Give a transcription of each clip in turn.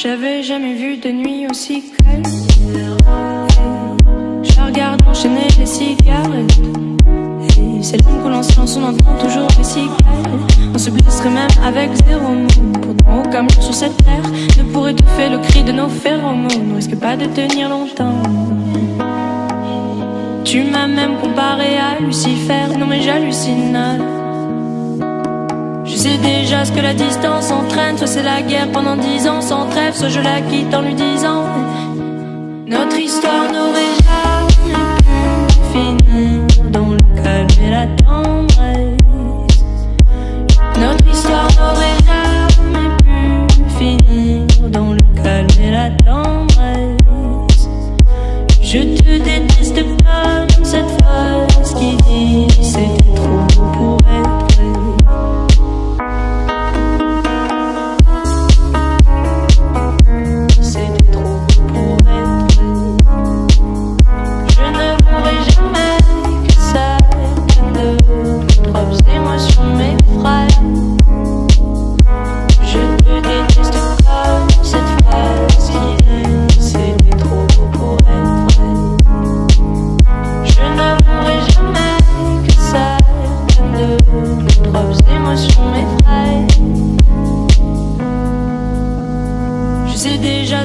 J'avais jamais vu de nuit aussi calme. Je la regarde enchaîner les cigarettes. Et c'est l'homme qu'on lance on entend toujours les cigales. On se blesserait même avec zéro mot. Pourtant aucun mur sur cette terre ne pourrait étouffer le cri de nos phéromones. On risque pas de tenir longtemps. Tu m'as même comparé à Lucifer. Non mais j'hallucine. Je sais déjà ce que la distance entraîne. Soit c'est la guerre pendant 10 ans sans trêve, soit je la quitte en lui disant notre histoire n'aurait jamais pu finir dans le calme et la tendresse. Notre histoire n'aurait jamais pu finir dans le calme et la tendresse. Je te déteste comme cette phrase qui dit c'était trop beau pour être vrai.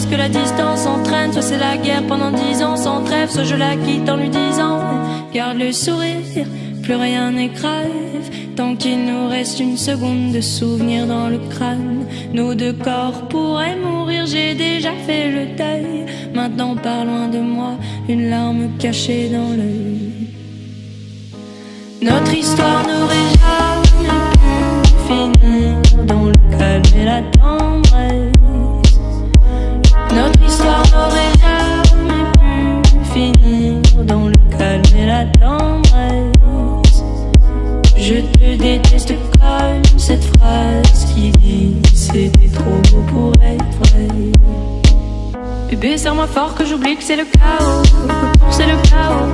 Que la distance entraîne, soit c'est la guerre pendant 10 ans sans trêve, soit je la quitte en lui disant garde le sourire, plus rien n'est grave, tant qu'il nous reste une seconde de souvenir dans le crâne. Nos deux corps pourraient mourir, j'ai déjà fait le deuil. Maintenant pars loin de moi, une larme cachée dans l'œil. Notre histoire n'aurait jamais pu finir dans le calme et la tendresse. Notre histoire n'aurait jamais pu finir dans le calme et la tendresse. Je te déteste comme cette phrase qui dit c'était trop beau pour être vrai. Bébé, serre-moi fort que j'oublie que c'est le chaos, c'est le chaos.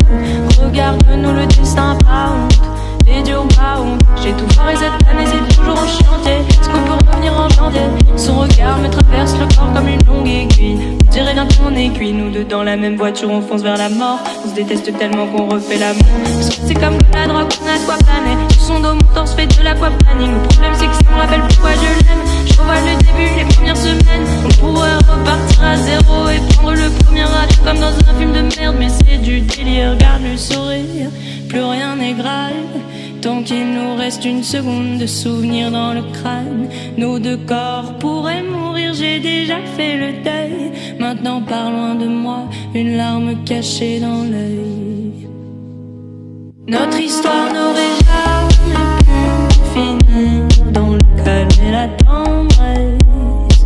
Regarde-nous, le destin pas honte, les dieux ont pas honte. J'ai tout foiré cette année, c'est toujours en chantier. Est-ce qu'on peut revenir en janvier? Son regard me traverse le corps comme une longue aiguille. Je dirais bien qu'on est cuit, nous deux dans la même voiture, on fonce vers la mort. On se déteste tellement qu'on refait l'amour. Parce que c'est comme la drogue, on a de quoi planer. Sur son dos, mon torse fait de l'aquaplaning. Le problème c'est que ça me rappelle pourquoi je l'aime. Je revois le début, les premières semaines. On pourrait repartir à zéro et prendre le premier avion comme dans un film de merde. Mais c'est du délire, regarde le sourire, plus rien n'est grave, tant qu'il nous reste une seconde de souvenir dans le crâne. Nos deux corps pourraient mourir, j'ai déjà fait le deuil. Maintenant pars loin de moi, une larme cachée dans l'œil. Notre histoire n'aurait jamais pu finir dans le calme et la tendresse.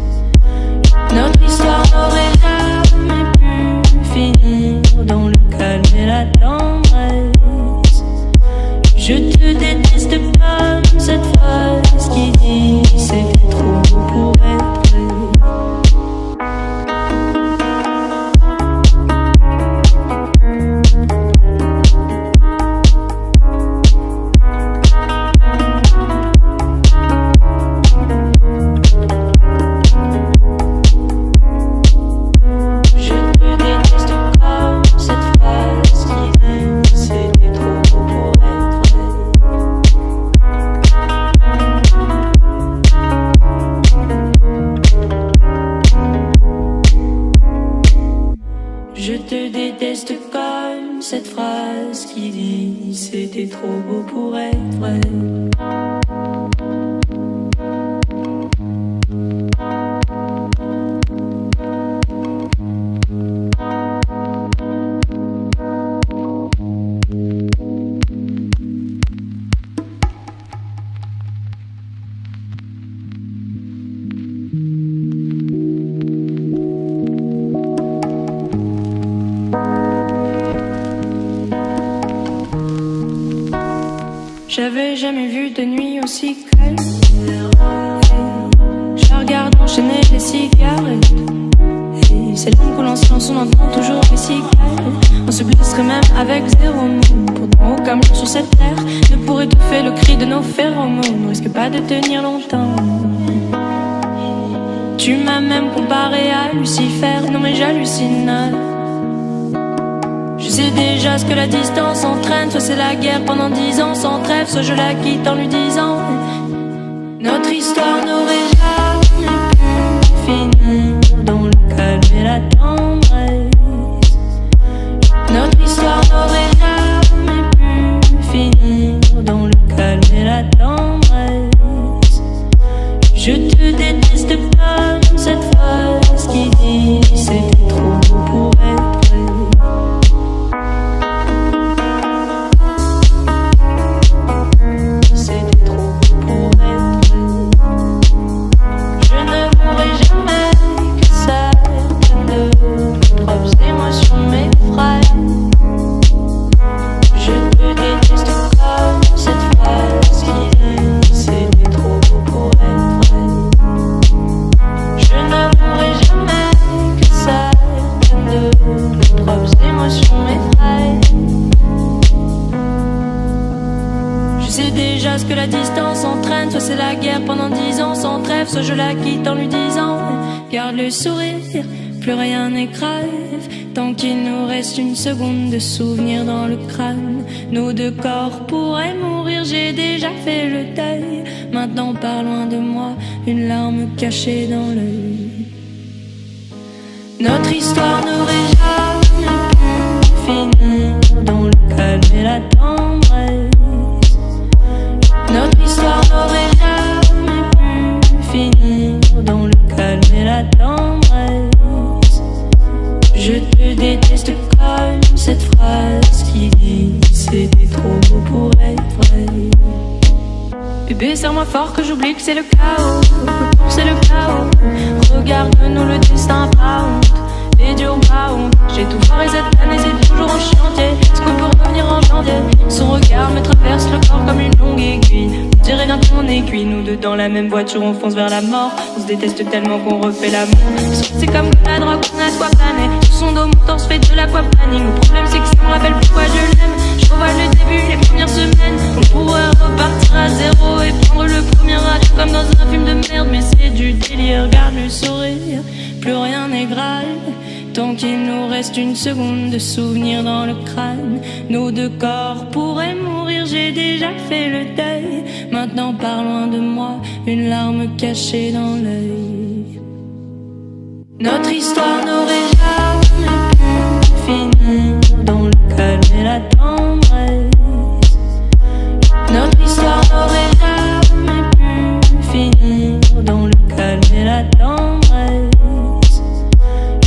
Notre histoire n'aurait jamais pu finir dans le calme et la tendresse. Je te déteste comme cette phrase qui dit c'était trop beau pour être vrai. Je te déteste comme cette phrase qui dit c'était trop beau pour être vrai. J'avais jamais vu de nuit aussi calme. Je la regarde enchaîner les cigarettes. Et c'est l'homme qu'on lance on entend toujours les cigales. On se blesserait même avec zéro mot. Pourtant aucun mur sur cette terre ne pourrait étouffer le cri de nos phéromones. On risque pas de tenir longtemps. Tu m'as même comparé à Lucifer, non mais j'hallucine. Je sais déjà ce que la distance entraîne. Soit c'est la guerre pendant 10 ans sans trêve, soit je la quitte en lui disant notre histoire n'aurait jamais pu finir dans le calme et la tendresse. Notre histoire n'aurait jamais pu finir dans le calme et la tendresse. Je te déteste comme cette phrase qui dit c'était trop beau pour être vrai. C'était trop beau pour être vrai. Je ne pourrai jamais que certaines de mes propres émotions m'effraient. Je te déteste comme cette phrase qui dit c'était trop beau pour être vrai. Je ne pourrai jamais que certaines de mes propres émotions m'effraient. Je sais déjà ce que la distance entraîne. Soit c'est la guerre pendant 10 ans sans trêve, soit je la quitte en lui disant garde le sourire, plus rien n'est grave. Tant qu'il nous reste une seconde de souvenir dans le crâne, nos deux corps pourraient mourir, j'ai déjà fait le deuil. Maintenant pars loin de moi, une larme cachée dans l'œil. Notre histoire n'aurait jamais pu finir dans le calme et la tendresse. Notre histoire n'aurait jamais pu finir dans le calme et la tendresse. Je te déteste comme cette phrase qui dit c'était trop beau pour être vrai. Bébé, serre-moi fort que j'oublie que c'est le chaos. C'est le chaos. Regarde-nous, le destin pas honte. Et dur pas honte. J'ai tout foiré cette année, c'est toujours en chantier. Est-ce qu'on peut revenir en janvier? Son regard me traverse le corps comme une longue aiguille. On dirait bien qu'on est cuit. Nous deux dans la même voiture, on fonce vers la mort. On se déteste tellement qu'on refait l'amour. C'est comme la drogue, on a de quoi planer. Sur son dos, mon torse fait de l'aquaplaning. Le problème c'est que ça me rappelle pourquoi je l'aime. Je revois le début, les premières semaines. On pourrait repartir à zéro et prendre le premier radio comme dans un film de merde. Mais c'est du délire, regarde le sourire. Plus rien n'est grave. Tant qu'il nous reste une seconde de souvenir dans le crâne, nos deux corps pourraient mourir, j'ai déjà fait le deuil. Maintenant pars loin de moi, une larme cachée dans l'œil. Notre histoire n'aurait jamais pu finir dans le calme et la tendresse. Notre histoire n'aurait jamais pu finir dans le calme et la tendresse.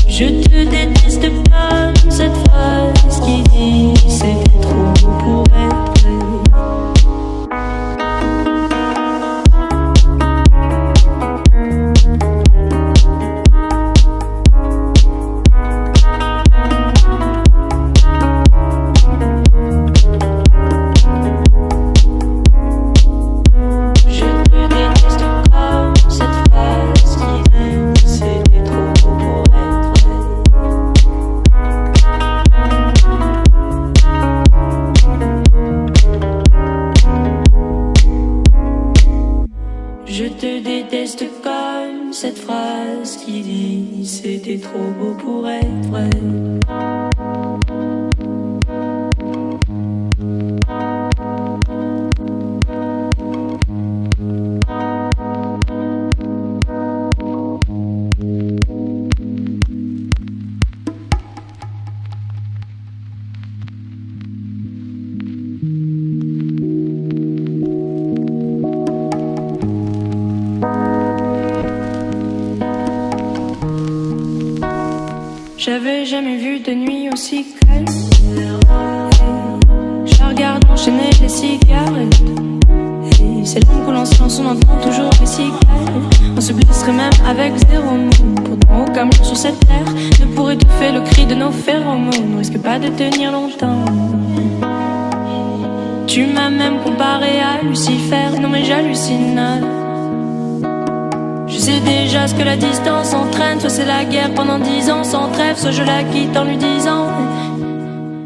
Je te déteste comme cette phrase qui dit c'était trop beau pour être vrai. Cette phrase qui dit c'était trop beau pour être vrai. J'avais jamais vu de nuit aussi calme. Je regarde enchaîner les cigarettes. Et c'est l'ombre que l'on se lance, on entend toujours les cigales. On se blesserait même avec 0 mot. Pourtant aucun mur sur cette terre ne pourrait étouffer le cri de nos phéromones. On risque pas de tenir longtemps. Tu m'as même comparé à Lucifer, non mais j'hallucine. Je sais déjà ce que la distance entraîne. Soit c'est la guerre pendant 10 ans sans trêve, soit je la quitte en lui disant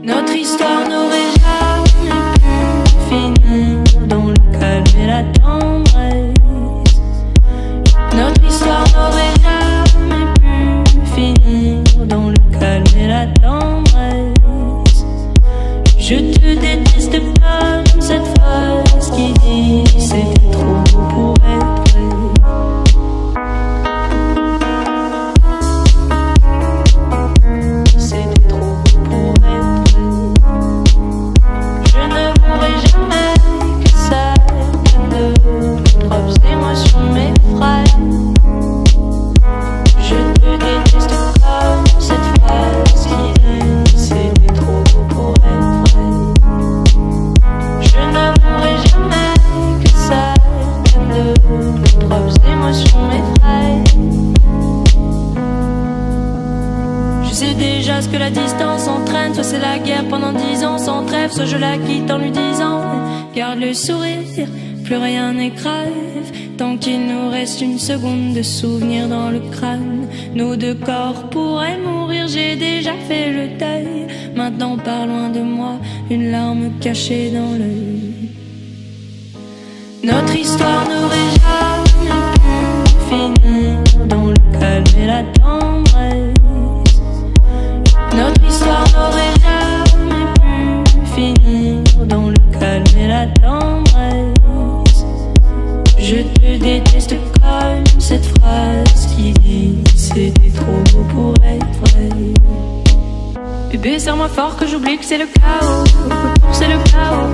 notre histoire n'aurait jamais pu finir dans le calme et la tendresse. Notre histoire n'aurait jamais sais déjà ce que la distance entraîne. Soit c'est la guerre pendant 10 ans sans trêve, soit je la quitte en lui disant garde le sourire, plus rien n'est grave, tant qu'il nous reste une seconde de souvenir dans le crâne. Nos deux corps pourraient mourir, j'ai déjà fait le deuil. Maintenant pars loin de moi, une larme cachée dans l'œil. Notre histoire n'aurait jamais pu finir dans le calme et la tendresse. Notre histoire n'aurait jamais pu finir dans le calme et la tendresse. Je te déteste comme cette phrase qui dit c'était trop beau pour être vrai. Bébé, serre-moi fort que j'oublie que c'est le chaos. C'est le chaos.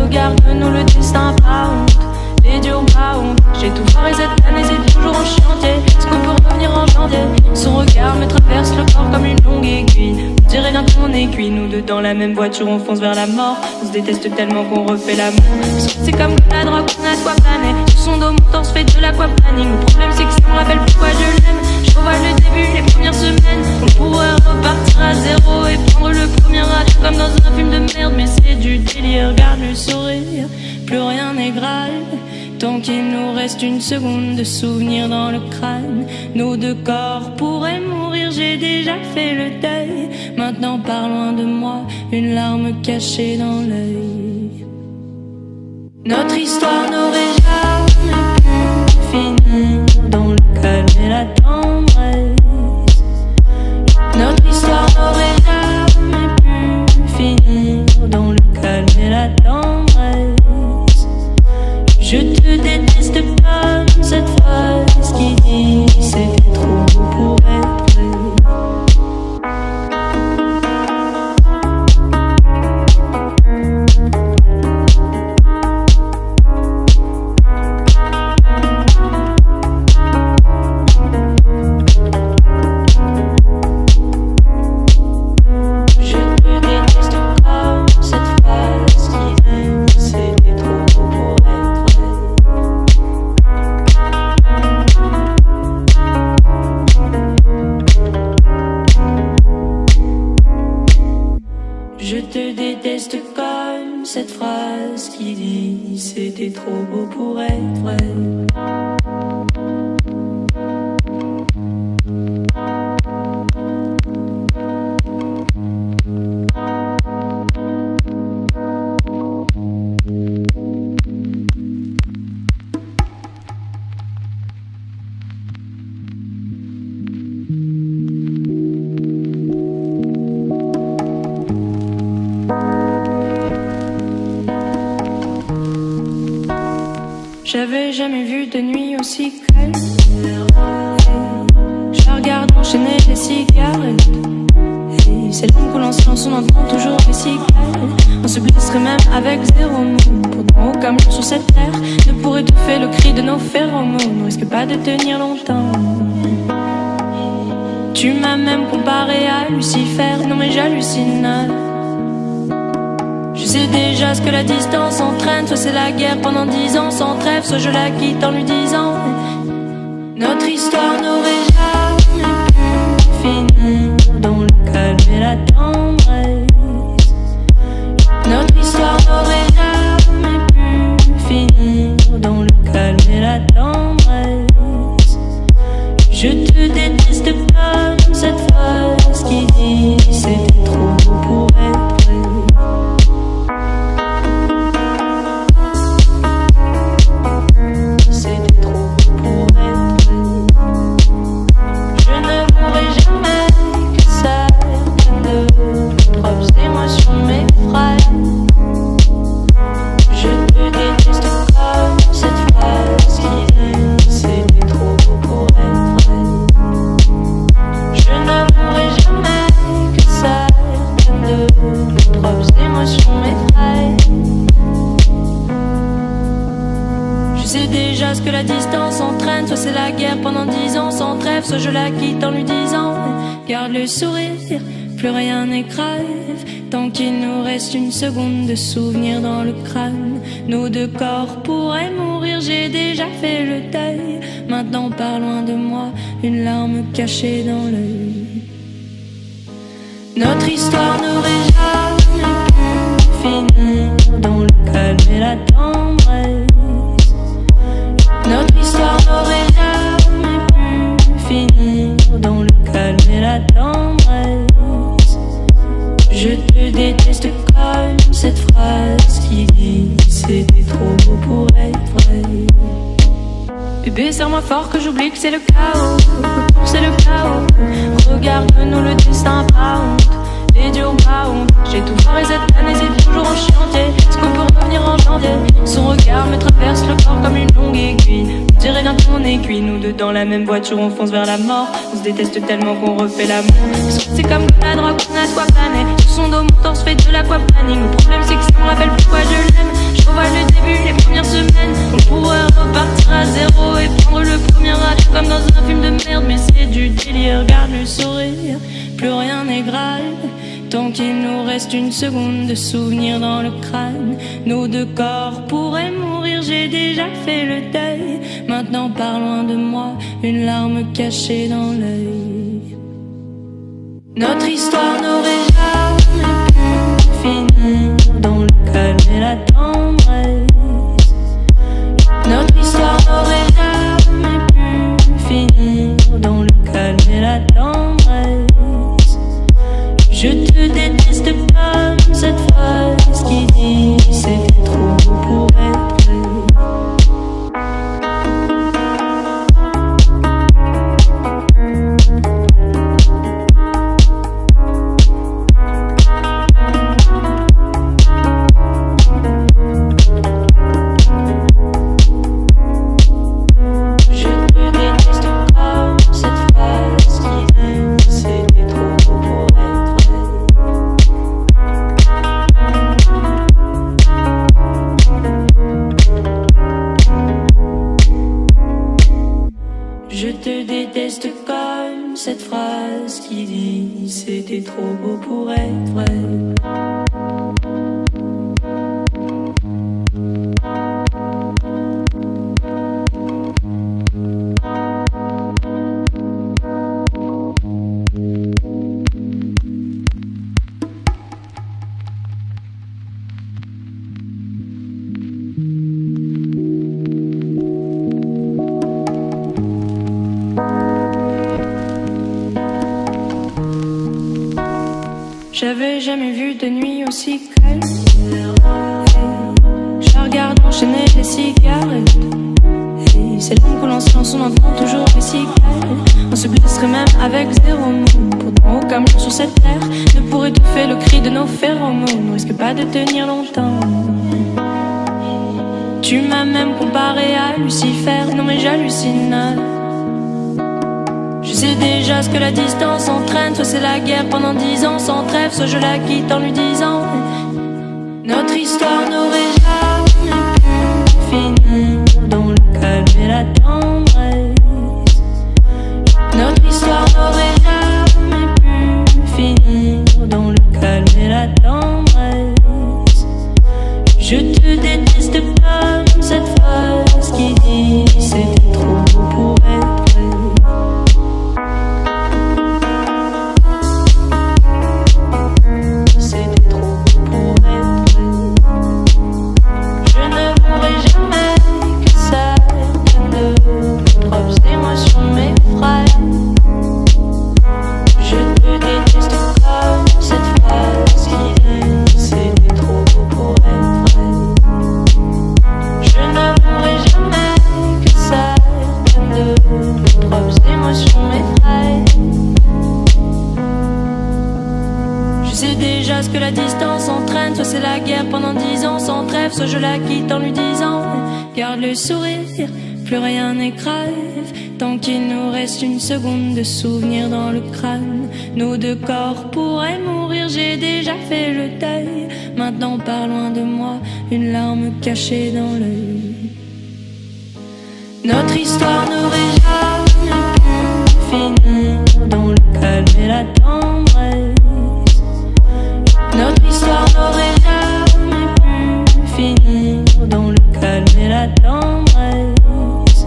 Regarde-nous, le destin pas honte. Les durs pas honte. J'ai tout foiré cette année, c'est toujours en chantier. Est-ce qu'on peut revenir en janvier? Son regard me traverse le corps comme une longue aiguille. On dirait d'un on est cuit. Nous deux dans la même voiture, on fonce vers la mort. On se déteste tellement qu'on refait l'amour. C'est comme la drogue, on a quoi planer. Sur son dos, mon temps se fait de l'aquaplaning. Le problème, c'est que ça me rappelle pourquoi je l'aime. Je revois le début, les premières semaines. On pourrait repartir à zéro et prendre le premier avion comme dans un film de merde. Mais c'est du délire, regarde le sourire, plus rien n'est grave, tant qu'il nous reste une seconde de souvenir dans le crâne. Nos deux corps pourraient mourir, j'ai déjà fait le deuil. Maintenant pars loin de moi, une larme cachée dans l'œil. Notre histoire n'aurait jamais pu finir dans le calme et la tendresse. Notre histoire n'aurait jamais pu finir dans le calme et la tendresse. Je te déteste comme cette phrase qui dit c'était trop beau pour être vrai. Cette phrase qui dit c'était trop beau pour être vrai. J'avais jamais vu de nuit aussi calme. Je la regarde enchaîner les cigarettes. Et c'est long que l'on se lance, on entend toujours les cigales. On se blesserait même avec zéro mot. Pourtant aucun mur sur cette terre ne pourrait étouffer le cri de nos phéromones. On risque pas de tenir longtemps. Tu m'as même comparé à Lucifer. Non mais j'hallucine. Je sais déjà ce que la distance entraîne. Soit c'est la guerre pendant 10 ans sans trêve, soit je la quitte en lui disant notre histoire n'aurait jamais pu finir dans le calme et la tendresse. Notre histoire n'aurait jamais pu finir dans le calme et la tendresse. Je te déteste comme cette phrase qui dit c'était trop beau pour être vrai. Ce que la distance entraîne, soit c'est la guerre pendant 10 ans sans trêve, soit je la quitte en lui disant garde le sourire, plus rien n'est grave, tant qu'il nous reste une seconde de souvenir dans le crâne. Nos deux corps pourraient mourir, j'ai déjà fait le deuil. Maintenant pars loin de moi, une larme cachée dans l'œil. Notre histoire n'aurait jamais pu finir dans le calme et la tendresse. Notre histoire n'aurait jamais pu finir dans le calme et la tendresse. Je te déteste comme cette phrase qui dit c'était trop beau pour être vrai. Bébé, serre-moi fort que j'oublie que c'est le chaos. C'est le chaos. Regarde-nous, le destin pas honte. Les dieux ont pas honte. J'ai tout foiré cette année, c'est toujours en chantier. Est-ce qu'on peut revenir en janvier? Son regard me traverse le corps comme une longue aiguille. On dirait bien qu'on est cuit. Nous deux dans la même voiture, on fonce vers la mort. On se déteste tellement qu'on refait l'amour. Parce que c'est comme la drogue, on a soit plané. Sur son dos, mon torse fait de l'aquaplaning. Le problème, c'est que ça me rappelle pourquoi je l'aime. Je revois le début, les premières semaines. On pourrait repartir à zéro et prendre le premier acte comme dans un film de merde. Mais c'est du délire, regarde le sourire. Plus rien n'est grave tant qu'il nous reste une seconde de souvenir dans le crâne. Nos deux corps pourraient mourir, j'ai déjà fait le deuil. Maintenant pars loin de moi, une larme cachée dans l'œil. Notre histoire n'aurait jamais pu finir dans le calme et la tendresse. Notre histoire n'aurait jamais pu finir dans le calme et la tendresse. Je te déteste comme cette phrase qui dit c'était trop beau pour être vrai. Cette phrase qui dit c'était trop beau pour être vrai. J'avais jamais vu de nuit aussi calme. Je regarde enchaîner les cigarettes. Et c'est l'homme que l'on se lance, on entend toujours les cigales. On se blesserait même avec zéro mot. Pourtant aucun mot sur cette terre ne pourrait étouffer le cri de nos phéromones. On risque pas de tenir longtemps. Tu m'as même comparé à Lucifer. Non mais j'hallucine. Je sais déjà ce que la distance entraîne. Soit c'est la guerre pendant 10 ans sans trêve, soit je la quitte en lui disant notre histoire n'aurait jamais pu finir dans le calme et la tendresse. Notre histoire n'aurait jamais pu finir dans le calme et la tendresse. Je te déteste comme cette phrase qui dit c'était trop beau pour être vrai. Que la distance entraîne, soit c'est la guerre pendant 10 ans sans trêve, soit je la quitte en lui disant garde le sourire, plus rien n'est grave tant qu'il nous reste une seconde de souvenir dans le crâne. Nos deux corps pourraient mourir, j'ai déjà fait le deuil. Maintenant pars loin de moi, une larme cachée dans l'œil. Notre histoire n'aurait jamais pu finir dans le calme et la tendresse. Notre histoire n'aurait jamais pu finir dans le calme et la tendresse.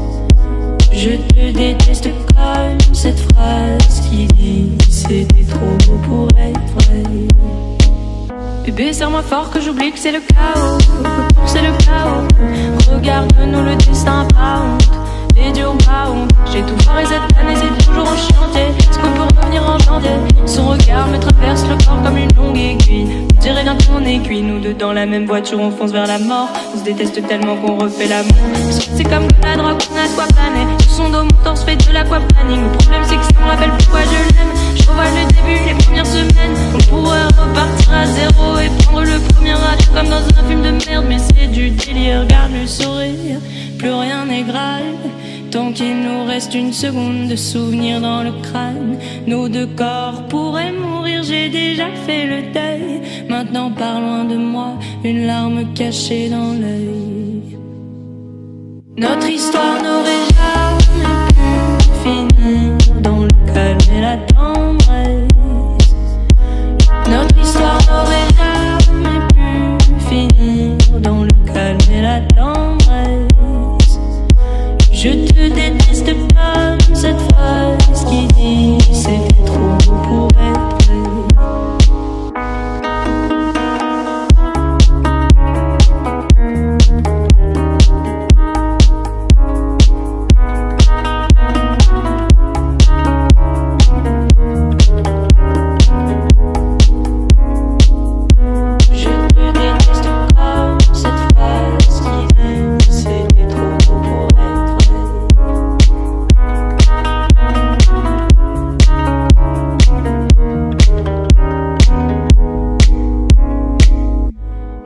Je te déteste comme cette phrase qui dit c'était trop beau pour être vrai. Bébé, serre-moi fort que j'oublie que c'est le chaos, c'est le chaos. Regarde-nous le destin, pas honte, les dieux ont pas honte. J'ai tout foiré cette année, c'est toujours en chantier. Est-ce qu'on peut revenir en janvier? Son regard me traverse le corps comme une longue aiguille. On dirait bien qu'on est cuit, nous deux dans la même voiture, on fonce vers la mort. On se déteste tellement qu'on refait l'amour. C'est comme la drogue, on a de quoi planer. Sur son dos, mon torse fait de l'aquaplaning. Le problème c'est que ça me rappelle pourquoi je l'aime. Je revois le début, les premières semaines. On pourrait repartir à zéro et prendre le premier acte comme dans un film de merde. Mais c'est du délire, regarde le sourire. Plus rien n'est grave tant qu'il nous reste une seconde de souvenir dans le crâne. Nos deux corps pourraient mourir, j'ai déjà fait le deuil. Maintenant pars loin de moi, une larme cachée dans l'œil. Notre histoire n'aurait jamais pu finir dans le calme et la tendresse. Notre histoire n'aurait jamais pu finir dans le calme et la tendresse. Je te déteste comme cette phrase qui dit c'était trop beau pour être vrai.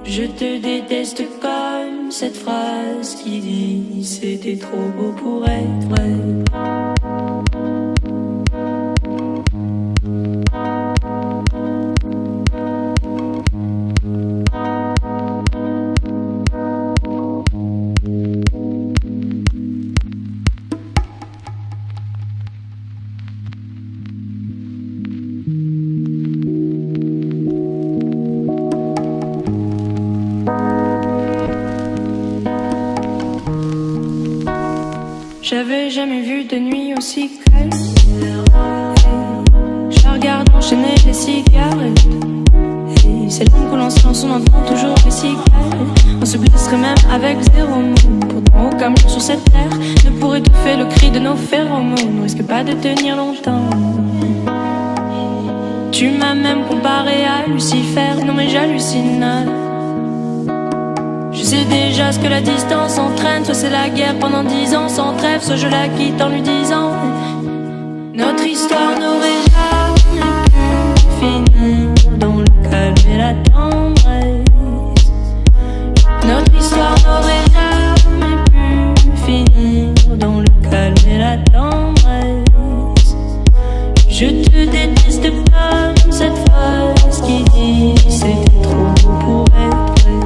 Je te déteste comme cette phrase qui dit c'était trop beau pour être vrai. J'avais jamais vu de nuit aussi calme. Je la regarde enchaîner les cigarettes. Et c'est long qu'on lance l'ensemble, on entend toujours les cigales. On se blesserait même avec zéro mot. Pourtant aucun mur sur cette terre ne pourrait étouffer le cri de nos phéromones. On risque pas de tenir longtemps. Tu m'as même comparé à Lucifer. Non mais j'hallucine. Je sais déjà ce que la distance entraîne. Soit c'est la guerre pendant 10 ans sans trêve, soit je la quitte en lui disant notre histoire n'aurait jamais pu finir dans le calme et la tendresse. Notre histoire n'aurait jamais pu finir dans le calme et la tendresse. Je te déteste comme cette phrase qui dit c'était trop beau pour être vrai.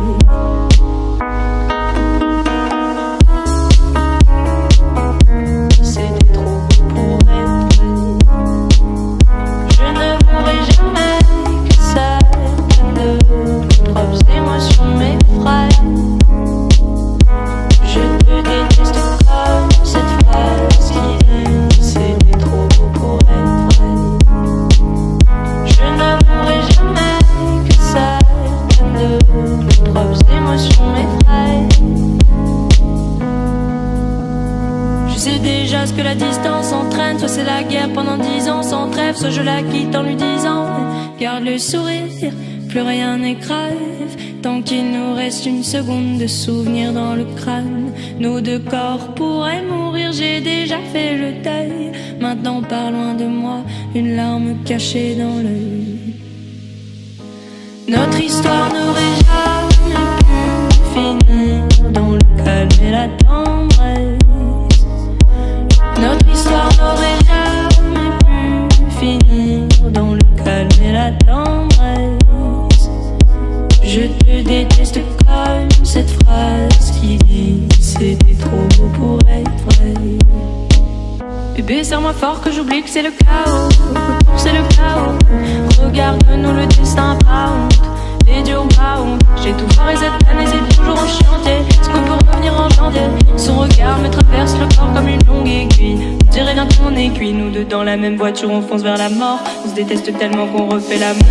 Que la distance entraîne, soit c'est la guerre pendant 10 ans sans trêve, soit je la quitte en lui disant garde le sourire, plus rien n'est grave tant qu'il nous reste une seconde de souvenir dans le crâne. Nos deux corps pourraient mourir, j'ai déjà fait le deuil. Maintenant pars loin de moi, une larme cachée dans l'œil. Notre histoire n'aurait jamais pu finir dans le calme et la tendresse. Notre histoire n'aurait jamais pu finir dans le calme et la tendresse. Je te déteste comme cette phrase qui dit c'était trop beau pour être vrai. Bébé, serre-moi fort que j'oublie que c'est le chaos, c'est le chaos. Regarde-nous le destin, pas honte, les dieux ont pas honte. J'ai tout foiré cette année, c'est toujours en chantier. Est-ce qu'on peut revenir en janvier? Son regard me traverse le corps comme une longue aiguille. On dirait bien qu'on est cuit, nous deux deux dans la même voiture, on fonce vers la mort. On se déteste tellement qu'on refait l'amour.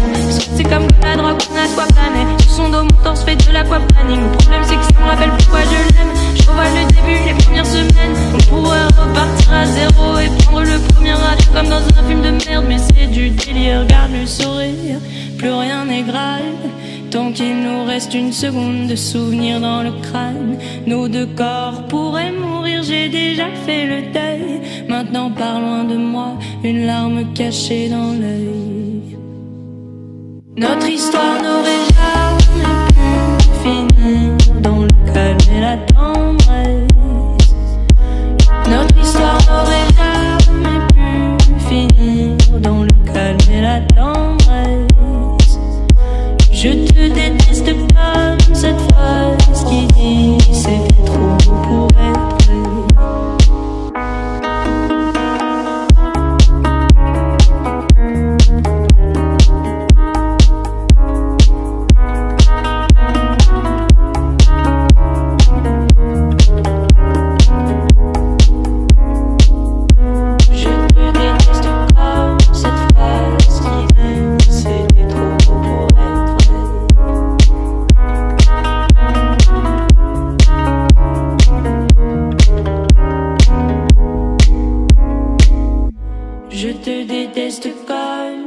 C'est comme la drogue, on a soit plané. Sur son dos, mon torse fait de l'aquaplaning. Le problème c'est que ça me rappelle pourquoi je l'aime. Je revois le début, les premières semaines. On pourrait repartir à zéro et prendre le premier raté comme dans un film de merde. Mais c'est du délire, regarde le sourire. Plus rien n'est grave tant qu'il nous reste une seconde de souvenir dans le crâne. Nos deux corps pourraient mourir, j'ai déjà fait le deuil. Maintenant pars loin de moi, une larme cachée dans l'œil. Notre histoire n'aurait jamais pu finir dans le calme et la tendresse. Notre histoire n'aurait jamais pu finir dans le calme et la tendresse. Je te déteste comme cette phrase qui dit c'était trop beau pour être vrai.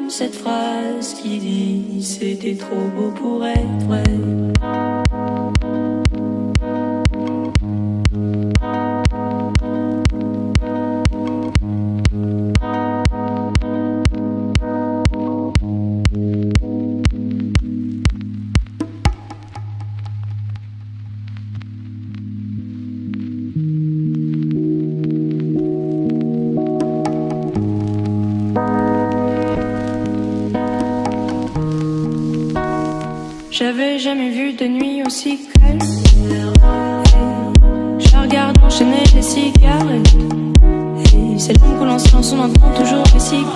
Cette phrase qui dit c'était trop beau pour être vrai. J'avais jamais vu de nuit aussi calme. Je la regarde enchaîner les cigarettes. Et c'est l'homme qu'on en silence, on entend toujours les cigales.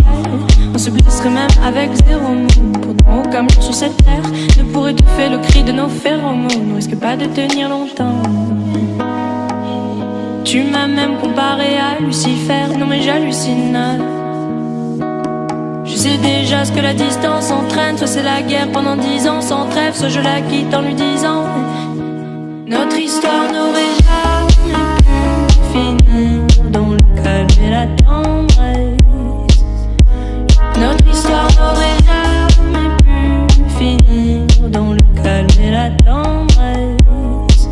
On se blesserait même avec zéro mot. Pourtant aucun mur sur cette terre ne pourrait étouffer le cri de nos phéromones. On risque pas de tenir longtemps. Tu m'as même comparé à Lucifer. Non mais j'hallucine. Je sais déjà ce que la distance entraîne. Soit c'est la guerre pendant 10 ans sans trêve, soit je la quitte en lui disant notre histoire n'aurait jamais pu finir dans le calme et la tendresse. Notre histoire n'aurait jamais pu finir dans le calme et la tendresse.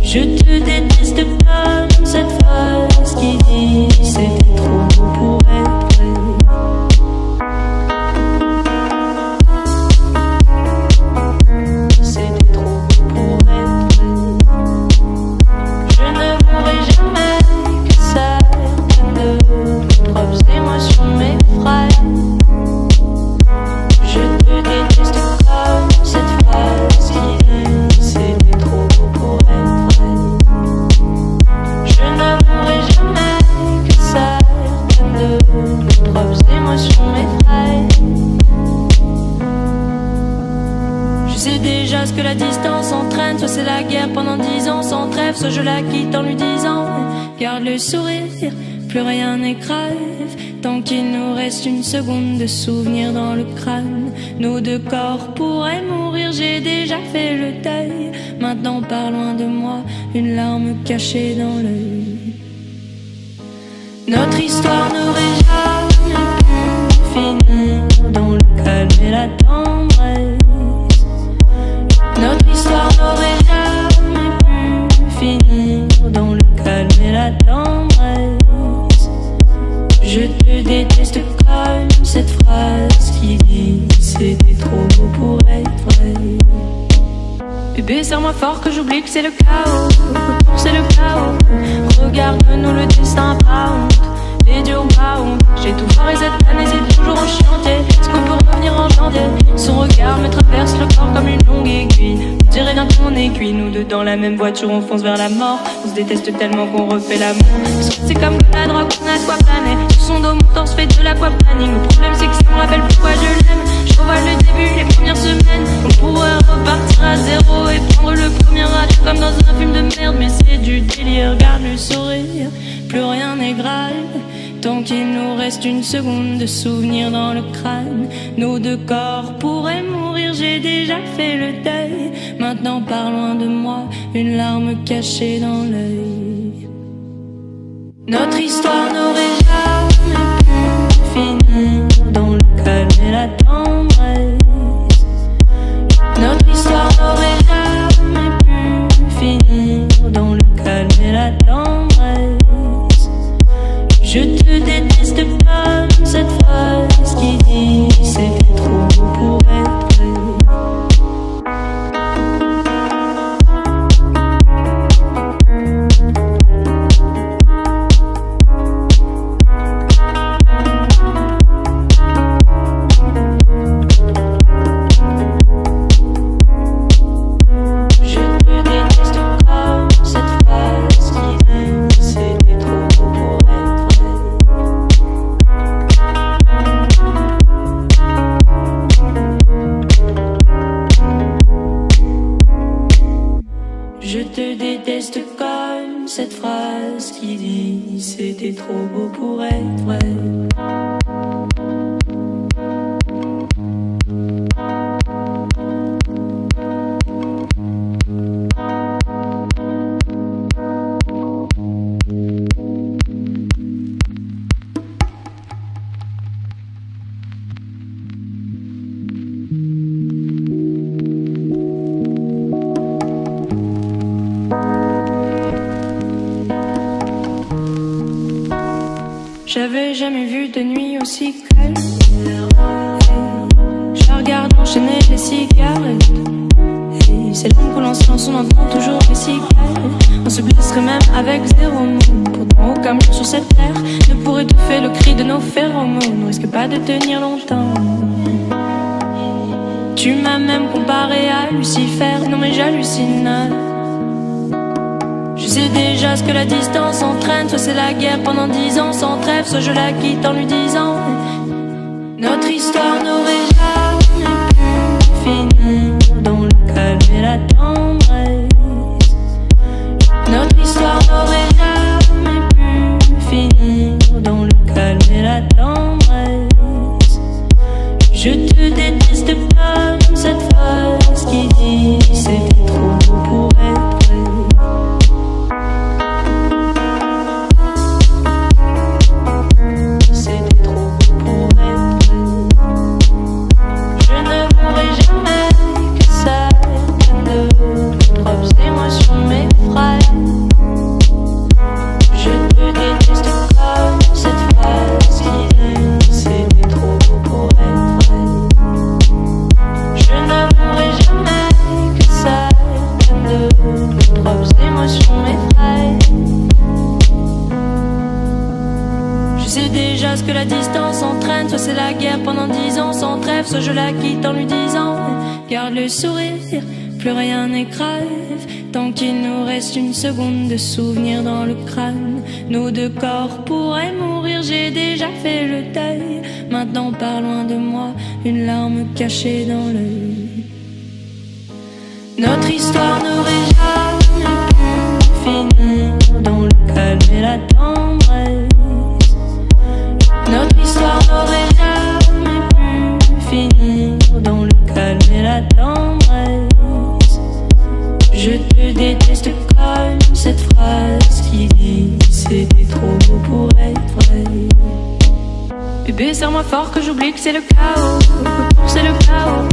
Je te déteste comme cette phrase qui dit c'était trop beau pour être vrai. Soit c'est la guerre pendant 10 ans sans trêve, soit je la quitte en lui disant garde le sourire, plus rien n'est grave tant qu'il nous reste une seconde de souvenir dans le crâne. Nos deux corps pourraient mourir, j'ai déjà fait le deuil. Maintenant pars loin de moi, une larme cachée dans l'œil. Notre histoire n'aurait jamais pu finir dans le calme et la tendresse. Notre histoire n'aurait jamais pu finir dans le calme et la tendresse. Je te déteste comme cette phrase qui dit c'était trop beau pour être vrai. Bébé, serre-moi fort que j'oublie que c'est le chaos. C'est le chaos. Regarde-nous le destin pas honte. Les dieux ont pas honte. J'ai tout foiré cette année, c'est toujours en chantier. Est-ce qu'on peut revenir en janvier? Son regard me traverse le corps comme une longue aiguille. On dirait bien qu'on est cuit, nous deux dans la même voiture, on fonce vers la mort. On se déteste tellement qu'on refait l'amour. C'est comme la drogue, on a soit plané. Sur son dos, mon torse fait de l'aquaplaning. Le problème c'est que ça me rappelle pourquoi je l'aime. Je revois le début, les premières semaines. On pourrait repartir à zéro et prendre le premier raté comme dans un film de merde. Mais c'est du délire, regarde le sourire. Plus rien n'est grave tant qu'il nous reste reste une seconde de souvenir dans le crâne. Nos deux corps pourraient mourir, j'ai déjà fait le deuil. Maintenant pars loin de moi, une larme cachée dans l'œil. Notre histoire n'aurait jamais pu finir dans le calme et la tendresse. Notre histoire n'aurait jamais pu finir dans le calme et la tendresse. Je te déteste comme cette phrase qui dit c'était trop beau pour être vrai. Cette phrase qui dit c'était trop beau pour être vrai. J'avais jamais vu de nuit aussi calme. Je regarde enchaîner les cigarettes. Et c'est l'homme qu'on lance on entend toujours les cigales. On se blesserait même avec zéro mot. Pourtant aucun jour sur cette terre ne pourrait étouffer le cri de nos phéromones. On risque pas de tenir longtemps. Tu m'as même comparé à Lucifer. Non mais j'hallucine. Je sais déjà ce que la distance entraîne. Soit c'est la guerre pendant 10 ans sans trêve, soit je la quitte en lui disant notre histoire n'aurait jamais pu finir dans le calme et la tendresse. Notre histoire n'aurait jamais pu finir dans le calme et la tendresse. Je te déteste comme cette phrase qui dit c'était trop beau pour être vrai. Ce que la distance entraîne, soit c'est la guerre pendant 10 ans sans trêve, soit je la quitte en lui disant garde le sourire, plus rien n'est grave, tant qu'il nous reste une seconde de souvenir dans le crâne. Nos deux corps pourraient mourir, j'ai déjà fait le deuil. Maintenant pars loin de moi, une larme cachée dans l'œil. Notre histoire n'aurait jamais pu finir dans le calme et la tendresse. Notre histoire n'aurait jamais pu finir dans le calme et la tendresse. Je te déteste comme cette phrase qui dit c'était trop beau pour être vrai. Bébé, serre-moi fort que j'oublie que c'est le chaos. C'est le chaos.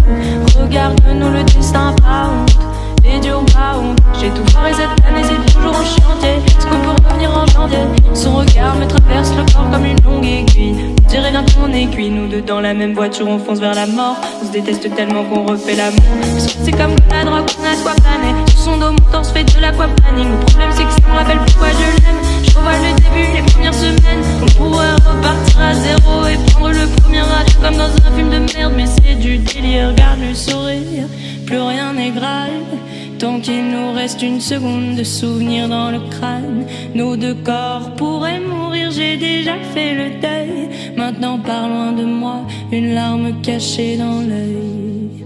Regarde-nous, le destin pas honte. Les dieux ont pas honte. J'ai tout foiré cette année, c'est toujours en chantier. Est-ce qu'on peut revenir en janvier? Son regard me traverse le corps comme une longue aiguille. Je dirais bien qu'on est cuit, nous deux dans la même voiture, on fonce vers la mort. On se déteste tellement qu'on refait l'amour. C'est comme la drogue, on a quoi planer. Sur son dos, mon torse fait de l'aquaplaning. Le problème c'est que ça me rappelle pourquoi je l'aime. Je revois le début, les premières semaines. On pourrait repartir à zéro et prendre le premier radio comme dans un film de merde. Mais c'est du délire, regarde le sourire. Plus rien n'est grave, tant qu'il nous reste une seconde de souvenir dans le crâne. Nos deux corps pourraient mourir, j'ai déjà fait le deuil. Maintenant pars loin de moi, une larme cachée dans l'œil.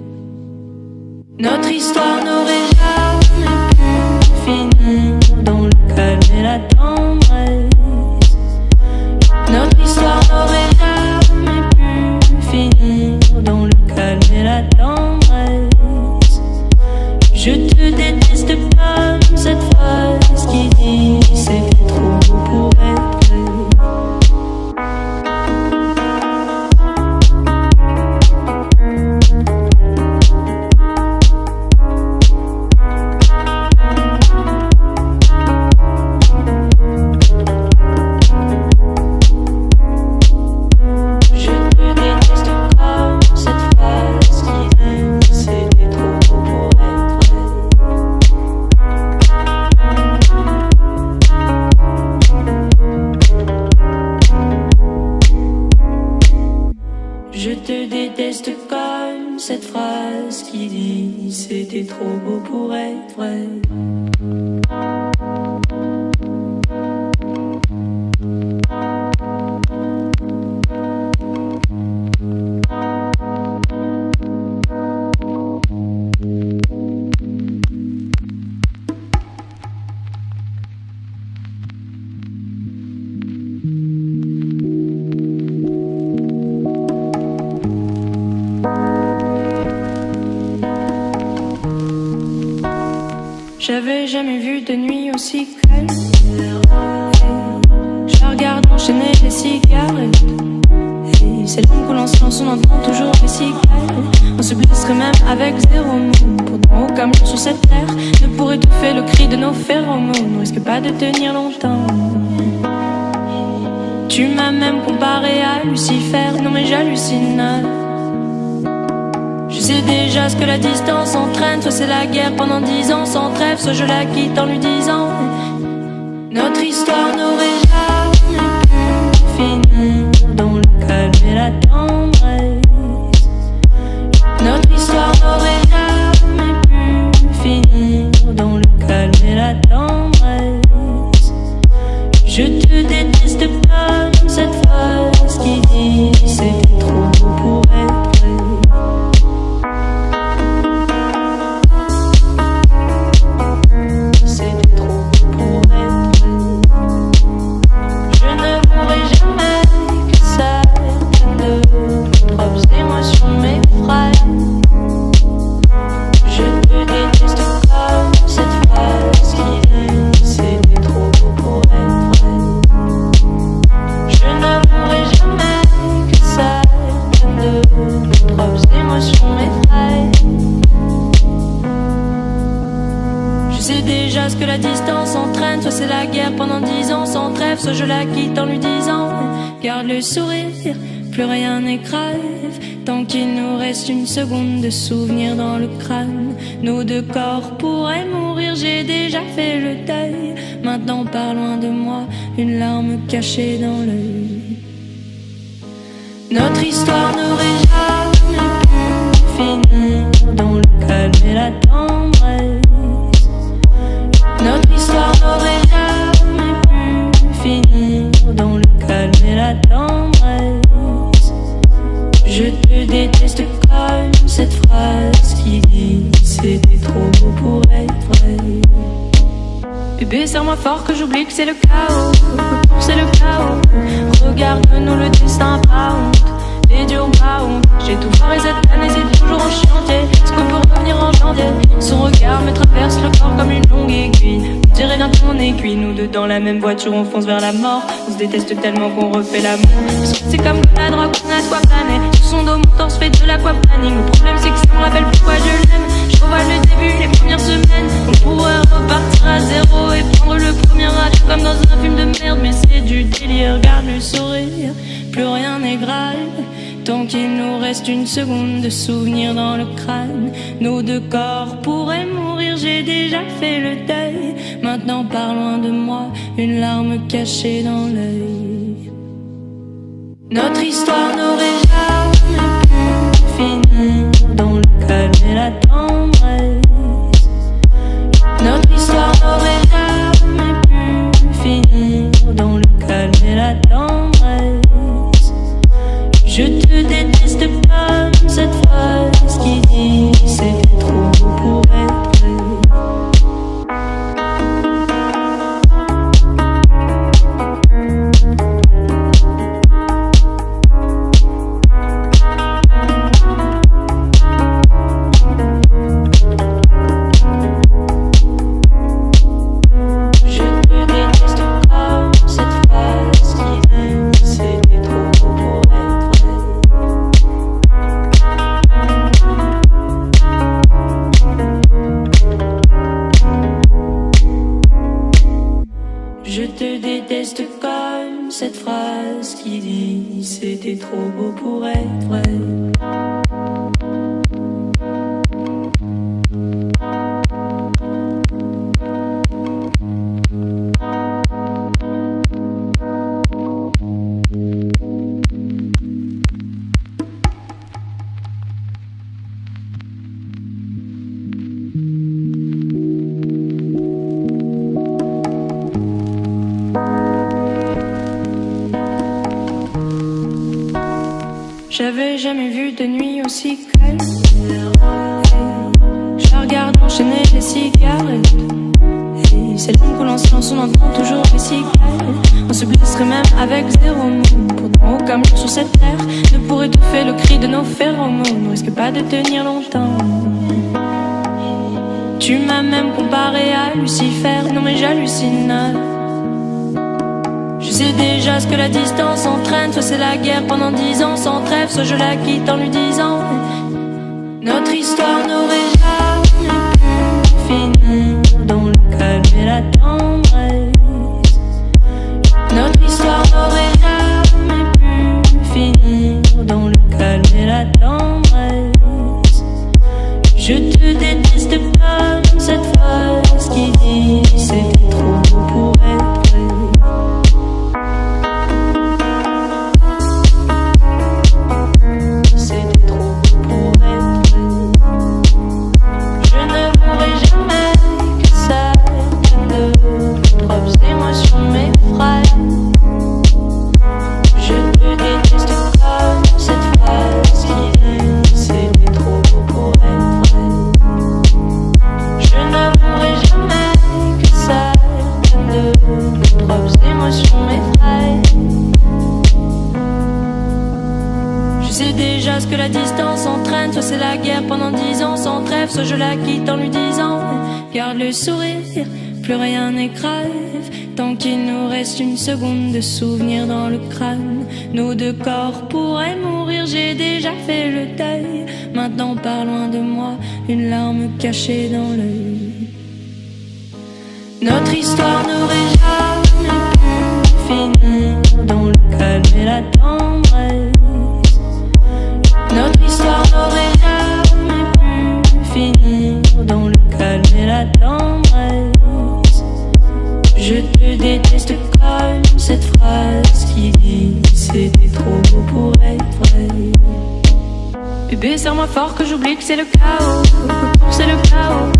Notre histoire n'aurait jamais pu finir dans le calme et la tendresse. Notre histoire n'aurait te déteste comme cette phrase qui dit c'était trop beau pour être vrai. J'avais jamais vu de nuit aussi calme. Je la regarde enchaîner les cigarettes. Et c'est l'homme qu'on lance on entend toujours les cigales. On se blesserait même avec zéro mot. Pourtant aucun mot sur cette terre ne pourrait étouffer le cri de nos phéromones. On risque pas de tenir longtemps. Tu m'as même comparé à Lucifer. Non mais j'hallucine. Je sais déjà ce que la distance entraîne. Soit c'est la guerre pendant 10 ans sans trêve, soit je la quitte en lui disant notre histoire n'aurait jamais pu finir dans le calme et la tendresse. Notre histoire n'aurait jamais pu finir dans le calme et la tendresse. Je te déteste comme cette phrase qui dit c'était trop beau pour être vrai. Que la distance entraîne, soit c'est la guerre pendant 10 ans sans trêve, soit je la quitte en lui disant garde le sourire, plus rien n'est grave, tant qu'il nous reste une seconde de souvenir dans le crâne. Nos deux corps pourraient mourir, j'ai déjà fait le deuil. Maintenant pars loin de moi, une larme cachée dans l'œil. Notre histoire n'aurait jamais pu finir dans le calme et la tendresse. Notre histoire n'aurait jamais pu finir dans le calme et la tendresse. Je te déteste comme cette phrase qui dit c'était trop beau pour être vrai. Bébé, serre-moi fort que j'oublie que c'est le chaos, que c'est le chaos. Regarde-nous le destin pas honte, les dieux ont pas honte. J'ai tout foiré cette année, c'est toujours en chantier. Est-ce qu'on peut revenir en janvier? Son regard me traverse le corps comme une longue aiguille. On dirait bien ton aiguille, nous deux dans la même voiture, on fonce vers la mort. On se déteste tellement qu'on refait l'amour. Parce que c'est comme la drogue, on a de quoi planer. Sur son dos, mon torse fait de l'aquaplaning. Le problème c'est que ça me rappelle pourquoi je l'aime. Je revois le début, les premières semaines. On pourrait repartir à zéro et prendre le premier âge comme dans un film de merde. Mais c'est du délire, regarde le sourire, plus rien n'est grave. Tant qu'il nous reste une seconde de souvenir dans le crâne. Nos deux corps pourraient mourir, j'ai déjà fait le deuil. Maintenant pars loin de moi, une larme cachée dans l'œil. Notre histoire n'aurait jamais pu finir dans le calme et la tendresse. Notre histoire n'aurait jamais pu finir dans le calme et la tendresse. Je te déteste comme cette phrase qui dit c'était trop beau pour être vrai. Je te déteste comme cette phrase qui dit c'était trop beau pour être vrai. J'avais jamais vu de nuit aussi calme. Je la regarde enchaîner les cigarettes. Et c'est long que l'on se lance, on entend toujours les cigales. On se blesserait même avec zéro mot. Pourtant aucun mur sur cette terre ne pourrait étouffer le cri de nos phéromones. On risque pas de tenir longtemps. Tu m'as même comparé à Lucifer. Non mais j'hallucine. Je sais déjà ce que la distance entraîne. Soit c'est la guerre pendant 10 ans sans trêve, soit je la quitte en lui disant notre histoire n'aurait jamais pu finir dans le calme et la tendresse. Notre histoire n'aurait jamais pu finir dans le calme et la tendresse. Je te déteste comme cette phrase qui dit c'était trop beau pour être vrai. Que la distance entraîne, soit c'est la guerre pendant 10 ans sans trêve, soit je la quitte en lui disant garde le sourire, plus rien n'est grave, tant qu'il nous reste une seconde de souvenir dans le crâne. Nos deux corps pourraient mourir, j'ai déjà fait le deuil. Maintenant pas loin de moi, une larme cachée dans l'œil. Notre histoire n'aurait jamais pu finir dans le calme et la tendresse. Notre histoire n'aurait jamais pu finir dans le calme et la tendresse. Je te déteste comme cette phrase qui dit c'était trop beau pour être vrai. Bébé, serre-moi fort que j'oublie que c'est le chaos, que c'est le chaos.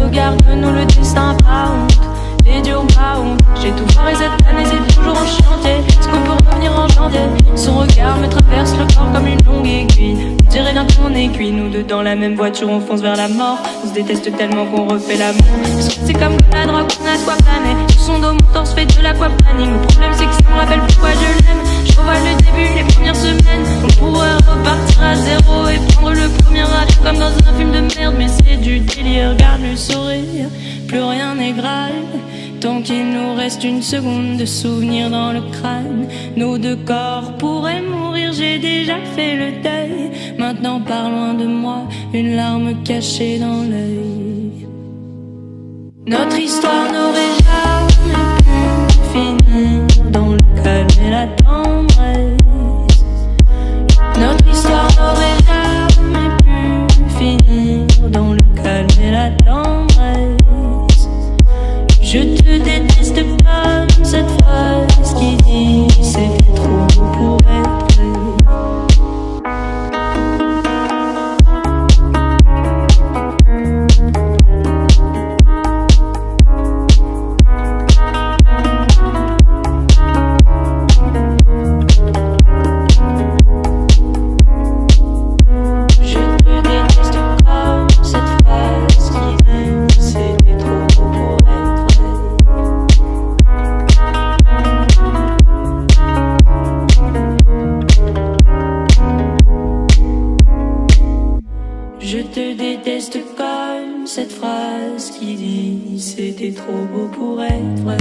Regarde-nous, le destin pas honte, les dieux ont pas honte. J'ai tout foiré cette année, c'est toujours en chantier. Est-ce qu'on peut revenir en janvier? Son regard me traverse le corps comme une longue aiguille. On dirait bien qu'on est cuit, nous deux dans la même voiture, on fonce vers la mort. On se déteste tellement qu'on refait l'amour. Parce que c'est comme la drogue, on a soit plané. Sur son dos, mon torse fait de l'aquaplaning. Le problème c'est que ça me rappelle pourquoi je l'aime. Je revois le début, les premières semaines. On pourrait repartir à zéro et prendre le premier avion comme dans un film de merde. Mais c'est du délire, regarde le sourire, plus rien n'est grave, tant qu'il nous reste une seconde de souvenir dans le crâne. Nos deux corps pourraient mourir, j'ai déjà fait le deuil. Maintenant pas loin de moi, une larme cachée dans l'œil. Notre histoire n'aurait jamais pu finir dans le calme et la tendresse. Notre histoire n'aurait jamais pu finir dans le calme et la tendresse. Je te déteste comme cette phrase qui dit c'était trop beau pour être vrai. Je te déteste comme cette phrase qui dit c'était trop beau pour être vrai.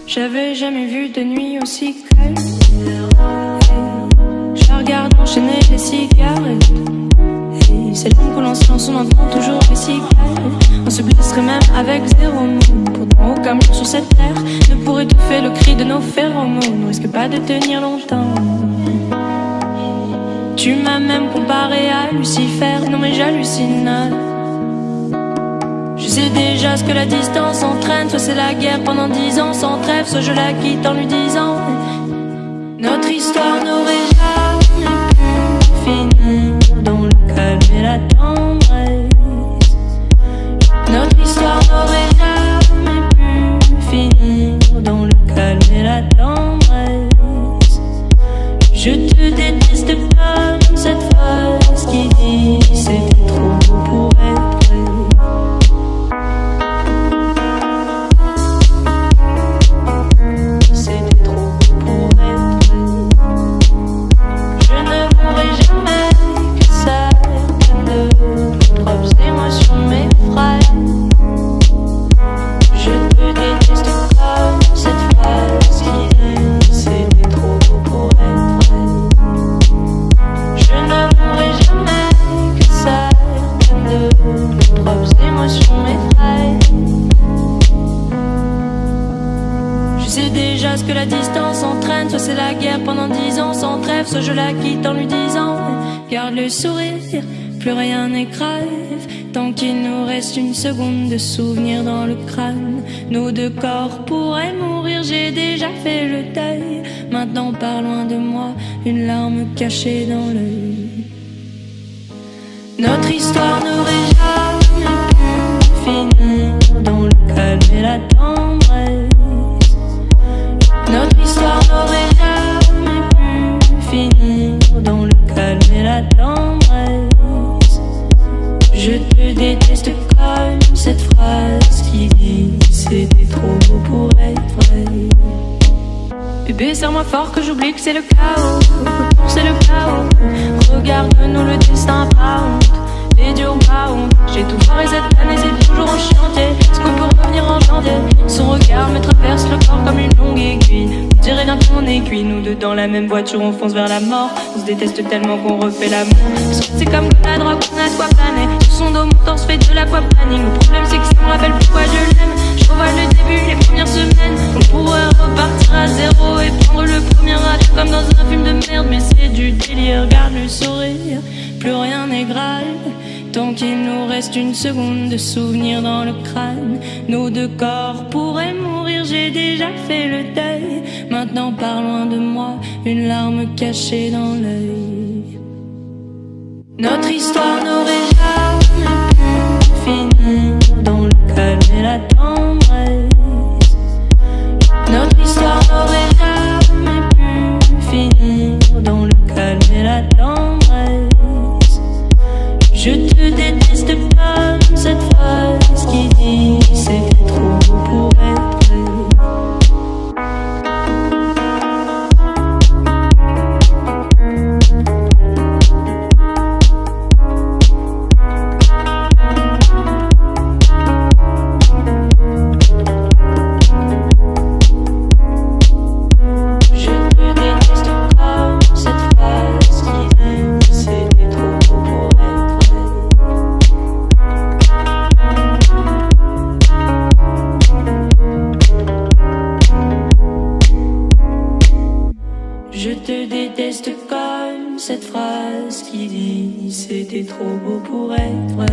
J'avais jamais vu de nuit aussi calme. Je la regarde enchaîner les cigarettes. Et c'est long que l'on se lance, on entend toujours les cigales. On se blesserait même avec zéro mot. Pourtant aucun mur sur cette terre ne pourrait étouffer le cri de nos phéromones. On risque pas de tenir longtemps. Tu m'as même comparé à Lucifer, non mais j'hallucine. Je sais déjà ce que la distance entraîne. Soit c'est la guerre pendant 10 ans sans trêve, soit je la quitte en lui disant notre histoire n'aurait jamais pu finir dans le calme et la tendresse. Notre histoire n'aurait jamais pu finir dans le calme et la tendresse. Je te déteste comme cette phrase qui dit c'était trop beau pour être vrai. C'était trop beau pour être vrai. Je ne mourrai jamais que certaines de mes propres émotions m'effraient. Je te déteste comme cette phrase qui dit c'était trop beau pour être vrai. Je ne mourrai jamais que certaines de mes propres émotions m'effraient. Je sais déjà ce que la distance entraîne. Soit c'est la guerre pendant 10 ans sans trêve, soit je la quitte en lui disant garde le sourire, plus rien n'est grave. Tant qu'il nous reste une seconde de souvenir dans le crâne, nos deux corps pourraient mourir, j'ai déjà fait le deuil. Maintenant pars loin de moi, une larme cachée dans l'œil. Notre histoire n'aurait jamais pu finir dans le calme et la tendresse. Notre histoire n'aurait jamais pu finir dans le calme et la tendresse. Je te déteste comme cette phrase qui dit c'était trop beau pour être vrai. Bébé, serre-moi fort que j'oublie que c'est le chaos. C'est le chaos. Regarde-nous, le destin pas honte. Les dieux ont pas honte. J'ai tout foiré cette année, c'est toujours en chantier. Est-ce qu'on peut revenir en janvier? Son regard me traverse le corps comme une longue aiguille. On dirait bien qu'on est cuit. Nous deux dans la même voiture, on fonce vers la mort. On se déteste tellement qu'on refait l'amour. Parce que c'est comme la drogue, on a quoi planer. Sur son dos, mon torse fait de l'aquaplaning. Le problème c'est que ça me rappelle pourquoi je l'aime. Je revois le début, les premières semaines. On pourrait repartir à zéro et prendre le premier acte comme dans un film de merde. Mais c'est du délire, regarde le sourire. Plus rien n'est grave. Tant qu'il nous reste une seconde de souvenir dans le crâne, nos deux corps pourraient mourir, j'ai déjà fait le deuil. Maintenant pars loin de moi, une larme cachée dans l'œil. Notre histoire n'aurait jamais pu finir dans le calme et la tendresse. Notre histoire n'aurait jamais pu finir dans le calme et la tendresse. Je te déteste comme cette phrase qui dit c'était trop beau pour être vrai. Je te déteste comme cette phrase qui dit c'était trop beau pour être vrai.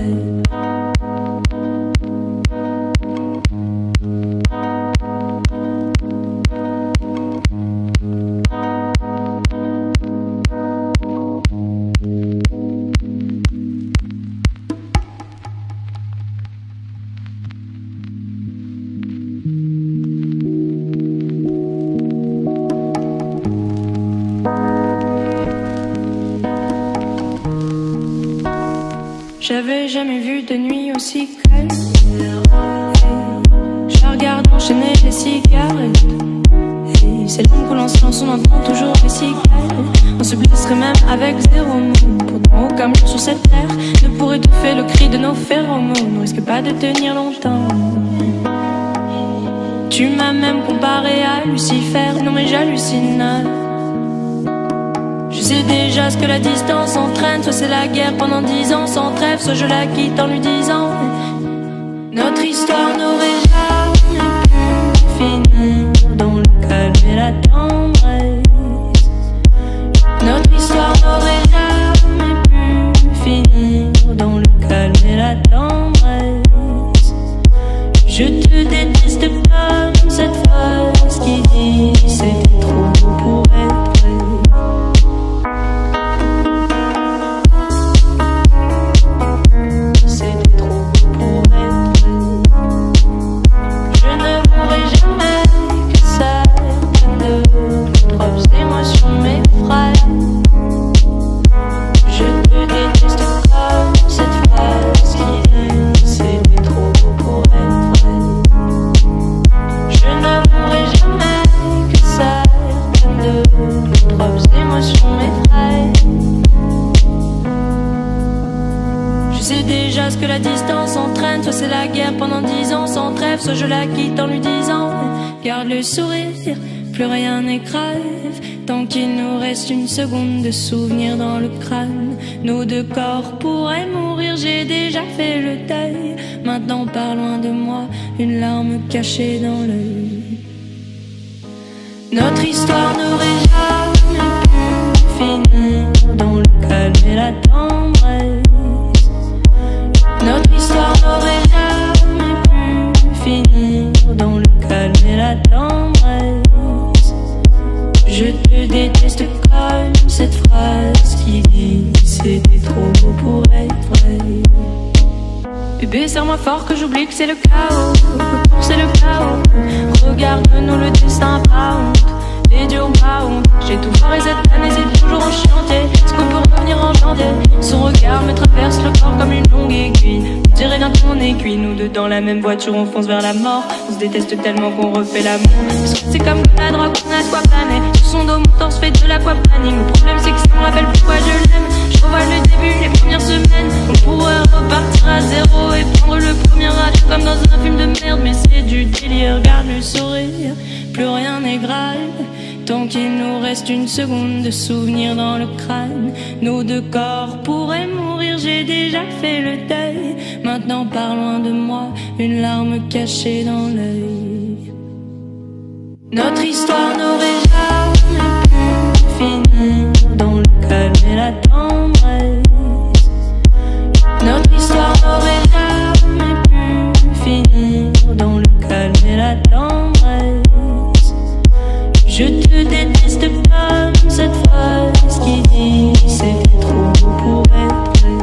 J'avais jamais vu de nuit aussi calme. Je la regarde enchaîner les cigarettes. Et c'est long qu'on lance l'ensemble, on entend toujours les cigales. On se blesserait même avec zéro mot. Pourtant aucun mot sur cette terre ne pourrait étouffer le cri de nos phéromones. On risque pas de tenir longtemps. Tu m'as même comparé à Lucifer, non mais j'hallucine. Je sais déjà ce que la distance entraîne. Soit c'est la guerre pendant 10 ans sans trêve, soit je la quitte en lui disant notre histoire n'aurait jamais pu finir dans le calme et la tendresse. Notre histoire n'aurait jamais finir dans le calme et la tendresse. Je te déteste comme cette phrase qui dit c'était trop beau pour être vrai. C'était trop beau pour être vrai. Je ne mourrai jamais que certaines de mes propres émotions m'effraient. Je te déteste comme cette phrase qui dit c'était trop beau pour être vrai. Je ne mourrai jamais que certaines de mes propres émotions m'effraient. Je sais déjà ce que la distance entraîne. Soit c'est la guerre pendant 10 ans sans trêve, soit je la quitte en lui disant garde le sourire, plus rien n'est grave. Tant qu'il nous reste une seconde de souvenir dans le crâne, nos deux corps pourraient mourir, j'ai déjà fait le deuil. Maintenant pars loin de moi, une larme cachée dans l'œil. Notre histoire n'aurait jamais pu finir dans le calme et la tendresse. Notre histoire n'aurait jamais pu finir dans le calme et la tendresse. Je te déteste comme cette phrase qui dit c'était trop beau pour être vrai. Bébé, serre-moi fort que j'oublie que c'est le chaos. C'est le chaos. Regarde-nous, le destin pas honte. Les durs pas honte. J'ai tout foiré cette année, c'est toujours en chantier. Est-ce qu'on peut revenir en janvier? Son regard me traverse le corps comme une longue aiguille. Je dirais bien qu'on est cuit, nous deux dans la même voiture, on fonce vers la mort. On se déteste tellement qu'on refait l'amour. C'est comme la drogue, on a de quoi planer. Sur son dos, mon torse fait de l'aquaplaning. Le problème c'est que ça me rappelle pourquoi je l'aime. Je revois le début, les premières semaines. On pourrait repartir à zéro et prendre le premier radio comme dans un film de merde. Mais c'est du délire, regarde le sourire, plus rien n'est grave. Tant qu'il nous reste une seconde de souvenir dans le crâne, nos deux corps pourraient mourir, j'ai déjà fait le deuil. Maintenant pars loin de moi, une larme cachée dans l'œil. Notre histoire n'aurait jamais pu finir dans le calme et la tendresse. Notre histoire n'aurait jamais pu finir dans le calme et la tendresse. Je te déteste comme cette phrase qui dit c'était trop beau pour être vrai.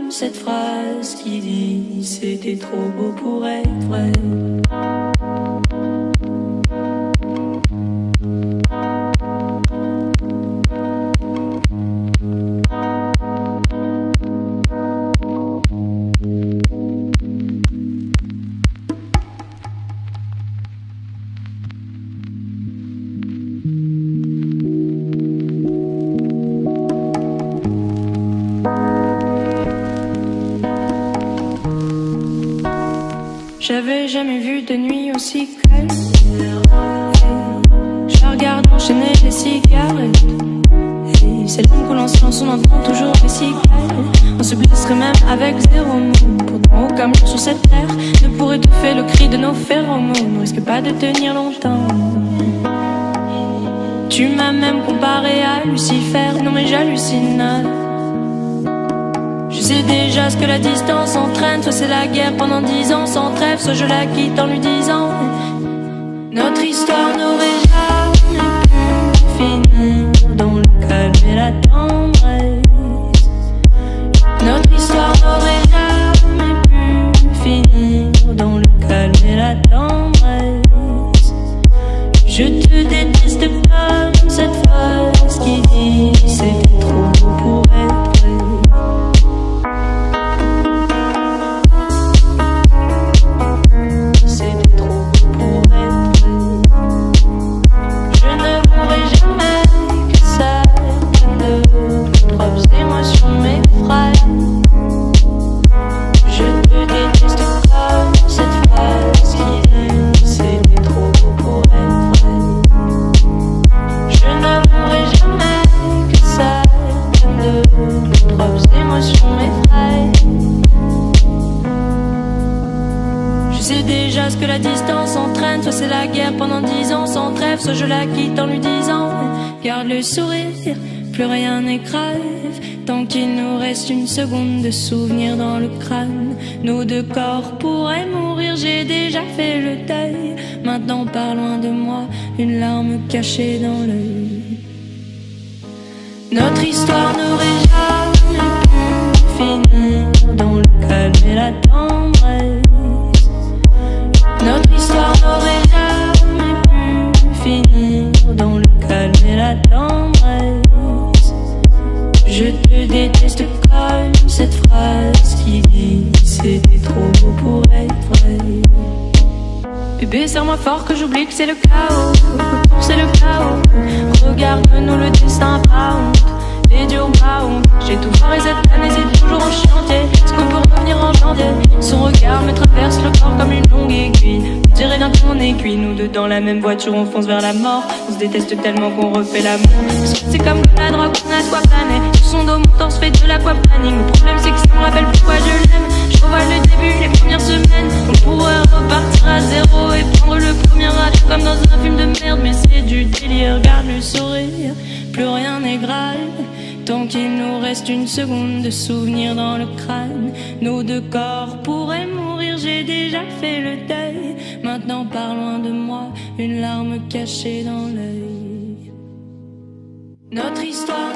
Cette phrase qui dit c'était trop beau pour être vrai. J'avais jamais vu de nuit aussi calme. Je la regarde enchaîner les cigarettes. Et c'est l'homme qu'on en silence, on entend toujours les cigales. On se blesserait même avec zéro mot. Pourtant aucun mot sur cette terre ne pourrait étouffer le cri de nos phéromones. On risque pas de tenir longtemps. Tu m'as même comparé à Lucifer. Non mais j'hallucine. Je sais déjà ce que la distance entraîne. Soit c'est la guerre pendant 10 ans sans trêve, soit je la quitte en lui disant notre histoire n'aurait jamais pu finir dans le calme et la tendresse. Notre histoire n'aurait jamais pu finir dans le calme et la tendresse. Je te déteste comme cette phrase qui dit c'était trop beau pour être vrai. C'était trop beau pour être vrai. soit c'est la guerre pendant 10 ans sans trêve, soit je la quitte en lui disant garde le sourire, plus rien n'est grave, tant qu'il nous reste une seconde de souvenir dans le crâne. Nos deux corps pourraient mourir, j'ai déjà fait le deuil. Maintenant pars loin de moi, une larme cachée dans l'œil. Notre histoire n'aurait jamais pu finir dans le calme et la tendresse. Notre histoire n'aurait jamais pu finir dans le calme et la tendresse. Je te déteste comme cette phrase qui dit c'était trop beau pour être vrai. Bébé, serre-moi fort que j'oublie que c'est le chaos, c'est le chaos. Regarde-nous, le destin pas honte, les durs pas honte. J'ai tout foiré cette année, c'est toujours en chantier. Est-ce qu'on peut revenir en janvier? Son regard me traverse le corps comme une longue aiguille. On dirait bien qu'on est cuit, nous deux dans la même voiture, on fonce vers la mort. On se déteste tellement qu'on refait l'amour. C'est comme la drogue, on a de quoi planer. Sur son dos, mon torse fait de l'aquaplaning. Le problème c'est que ça me rappelle pourquoi je l'aime. Je revois le début, les premières semaines. On pourrait repartir à zéro et prendre le premier avion comme dans un film de merde. Mais c'est du délire, garde le sourire, plus rien n'est grave, tant qu'il nous reste une seconde de souvenir dans le crâne. Nos deux corps pourraient mourir, j'ai déjà fait le deuil. Maintenant pars loin de moi, une larme cachée dans l'œil. Notre histoire